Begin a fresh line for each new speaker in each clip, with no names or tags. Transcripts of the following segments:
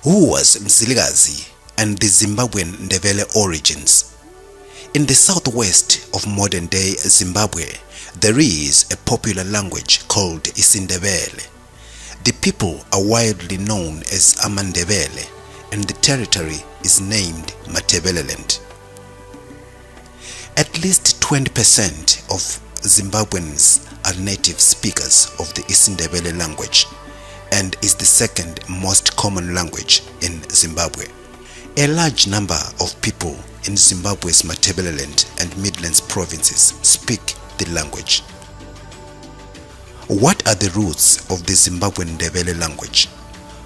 Who was Mzilikazi and the Zimbabwean Ndebele origins? In the southwest of modern-day Zimbabwe, there is a popular language called isiNdebele. The people are widely known as Amandebele, and the territory is named Matabeleland. At least 20% of Zimbabweans are native speakers of the isiNdebele language, and is the second most common language in Zimbabwe. A large number of people in Zimbabwe's Matabeleland and Midlands provinces speak the language. What are the roots of the Zimbabwean Ndebele language?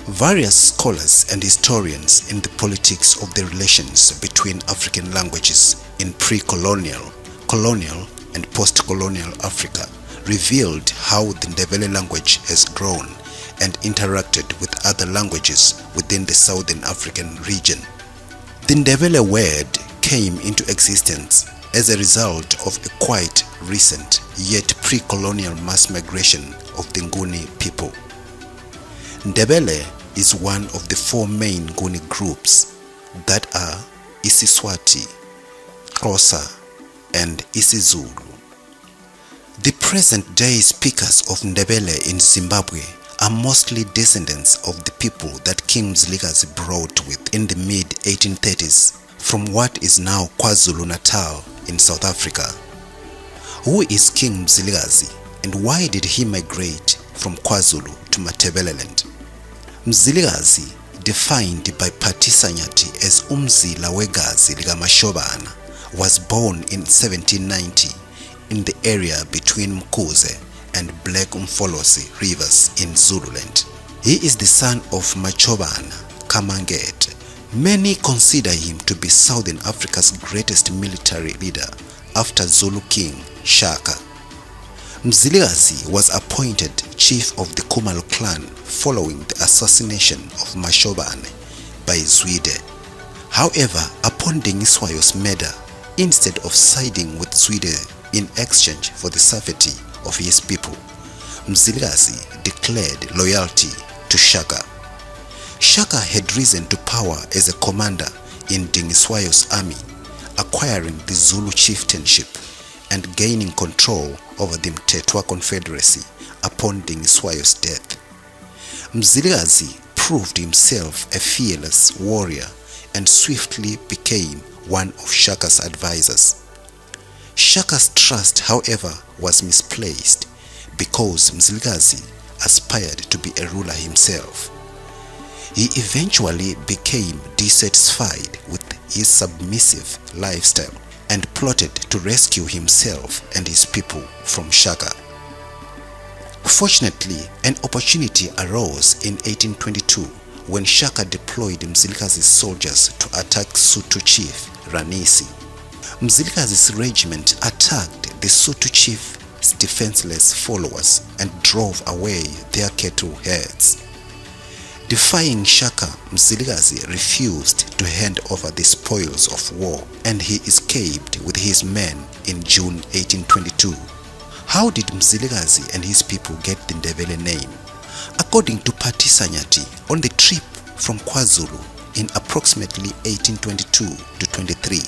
Various scholars and historians in the politics of the relations between African languages in pre-colonial, colonial, and post-colonial Africa revealed how the Ndebele language has grown and interacted with other languages within the Southern African region. The Ndebele word came into existence as a result of a quite recent yet pre-colonial mass migration of the Nguni people. Ndebele is one of the four main Nguni groups that are isiSwati, Xhosa, and isiZulu. The present-day speakers of Ndebele in Zimbabwe are mostly descendants of the people that King Mzilikazi brought with in the mid-1830s from what is now KwaZulu-Natal in South Africa. Who is King Mzilikazi and why did he migrate from KwaZulu to Matabeleland? Mzilikazi, defined by Patisanyati as Mzilikazi likaMashobana, was born in 1790 in the area between Mkuze and Black Umfolosi rivers in Zululand. He is the son of Machobana Kamangete. Many consider him to be Southern Africa's greatest military leader after Zulu King Shaka. Mzilikazi was appointed chief of the Khumalo clan following the assassination of Mashobane by Zwide. However, upon Dingiswayo's murder, instead of siding with Zwide in exchange for the safety of his people, Mzilikazi declared loyalty to Shaka. Shaka had risen to power as a commander in Dingiswayo's army, acquiring the Zulu chieftainship and gaining control over the Mtetwa Confederacy upon Dingiswayo's death. Mzilikazi proved himself a fearless warrior and swiftly became one of Shaka's advisors. Shaka's trust, however, was misplaced because Mzilikazi aspired to be a ruler himself. He eventually became dissatisfied with his submissive lifestyle and plotted to rescue himself and his people from Shaka. Fortunately, an opportunity arose in 1822 when Shaka deployed Mzilikazi's soldiers to attack Sotho chief Ranisi. Mzilikazi's regiment attacked the Sotho chief's defenseless followers and drove away their cattle herds. Defying Shaka, Mzilikazi refused to hand over the spoils of war and he escaped with his men in June 1822. How did Mzilikazi and his people get the Ndebele name? According to Patisanyati, on the trip from KwaZulu in approximately 1822 to 23,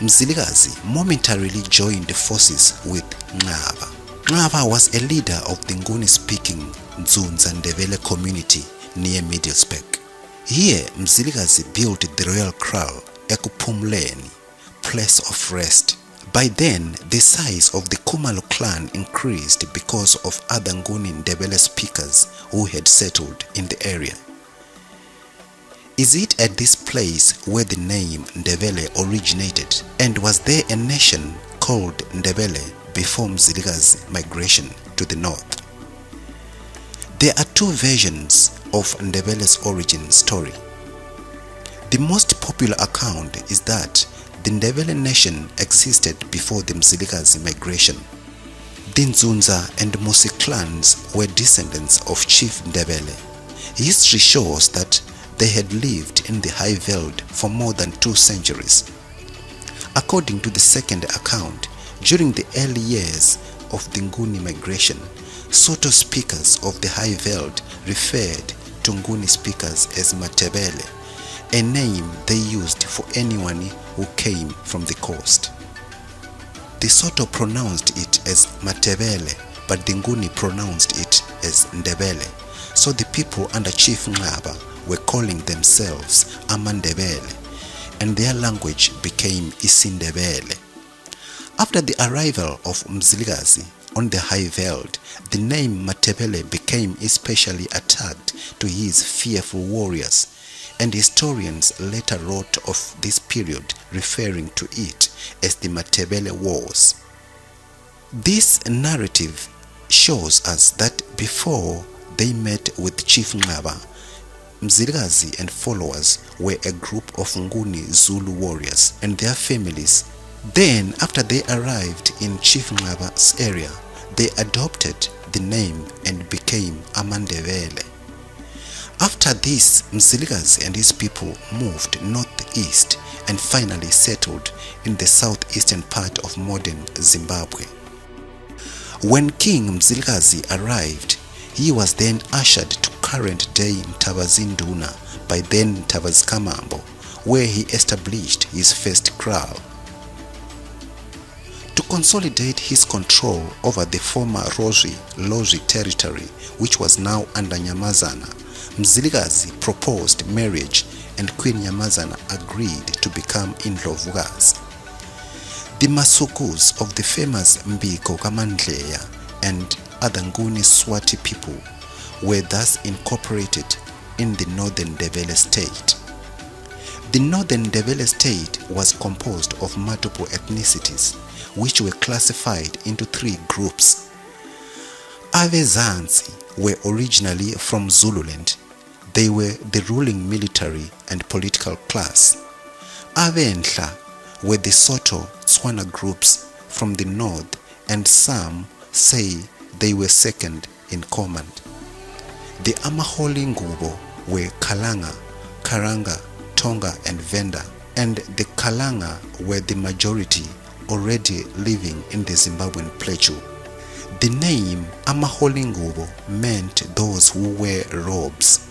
Mzilikazi momentarily joined the forces with Nqaba. Nqaba was a leader of the Nguni-speaking Ndzundza Ndebele community near Middlesbrough. Here, Mzilikazi built the royal kraal Ekuphumuleni, place of rest. By then, the size of the Khumalo clan increased because of other Nguni Ndebele speakers who had settled in the area. Is it at this place where the name Ndebele originated, and was there a nation called Ndebele before Mzilikazi's migration to the north? There are two versions of Ndebele's origin story. The most popular account is that the Ndebele nation existed before the Mzilikazi migration. The Ndzundza and Musi clans were descendants of Chief Ndebele. History shows that they had lived in the High Veld for more than 2 centuries. According to the second account, during the early years of the Nguni migration, Sotho speakers of the High Veld referred to Nguni speakers as Matabele, a name they used for anyone who came from the coast. The Soto pronounced it as Matebele, but the Nguni pronounced it as Ndebele, so the people under Chief Ngaba were calling themselves Amandebele, and their language became Isindebele. After the arrival of Mzilikazi on the high veld, the name Matebele became especially attached to his fearful warriors, and historians later wrote of this period referring to it as the Matebele Wars. This narrative shows us that before they met with Chief Ngaba, Mzilikazi and followers were a group of Nguni Zulu warriors and their families. Then, after they arrived in Chief Ngaba's area, they adopted the name and became Amandebele. After this, Mzilikazi and his people moved northeast and finally settled in the southeastern part of modern Zimbabwe. When King Mzilikazi arrived, he was then ushered to current-day Ntavazinduna by then Ntavazikamambo, where he established his first kraal. To consolidate his control over the former Lozi territory, which was now under Nyamazana, Mzilikazi proposed marriage and Queen Nyamazana agreed to become Indlovukazi. The Masukus of the famous Mbiko Kamandleya and other Nguni Swati people were thus incorporated in the Northern Ndebele state. The Northern Ndebele state was composed of multiple ethnicities, which were classified into three groups. Avezansi were originally from Zululand. They were the ruling military and political class. Avenhla were the Soto Tswana groups from the north, and some say they were second in command. The Amaholi Ngubo were Kalanga, Karanga, Tonga and Venda, and the Kalanga were the majority already living in the Zimbabwean plateau. The name Amaholi Ngubo meant those who wear robes.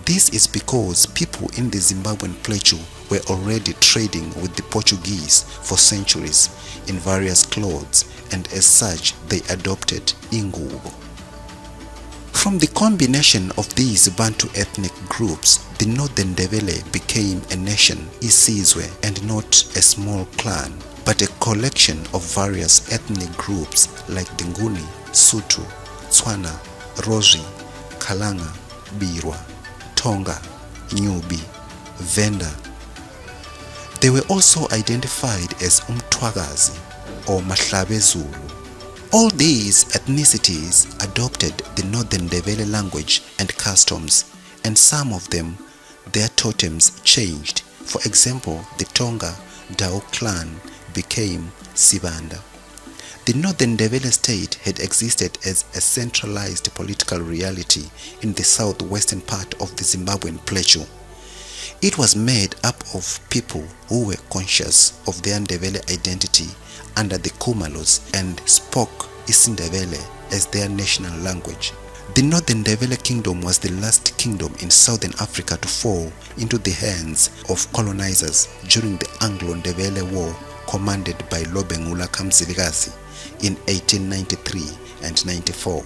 This is because people in the Zimbabwean plateau were already trading with the Portuguese for centuries in various clothes, and as such they adopted Ingubo. From the combination of these Bantu ethnic groups, the Northern Ndebele became a nation, Isizwe, and not a small clan, but a collection of various ethnic groups like the Nguni, Sutu, Tswana, Rozi, Kalanga, Birwa, Tonga, Nyubi, Venda. They were also identified as Umtwagazi or Mahlabe Zulu. All these ethnicities adopted the Northern Ndebele language and customs, and some of them, their totems changed. For example, the Tonga Dao clan became Sibanda. The Northern Ndebele state had existed as a centralized political reality in the southwestern part of the Zimbabwean plateau. It was made up of people who were conscious of their Ndebele identity under the Kumalos and spoke Isindebele as their national language. The Northern Ndebele kingdom was the last kingdom in southern Africa to fall into the hands of colonizers during the Anglo-Ndebele War commanded by Lobengula Mzilikazi in 1893 and 94.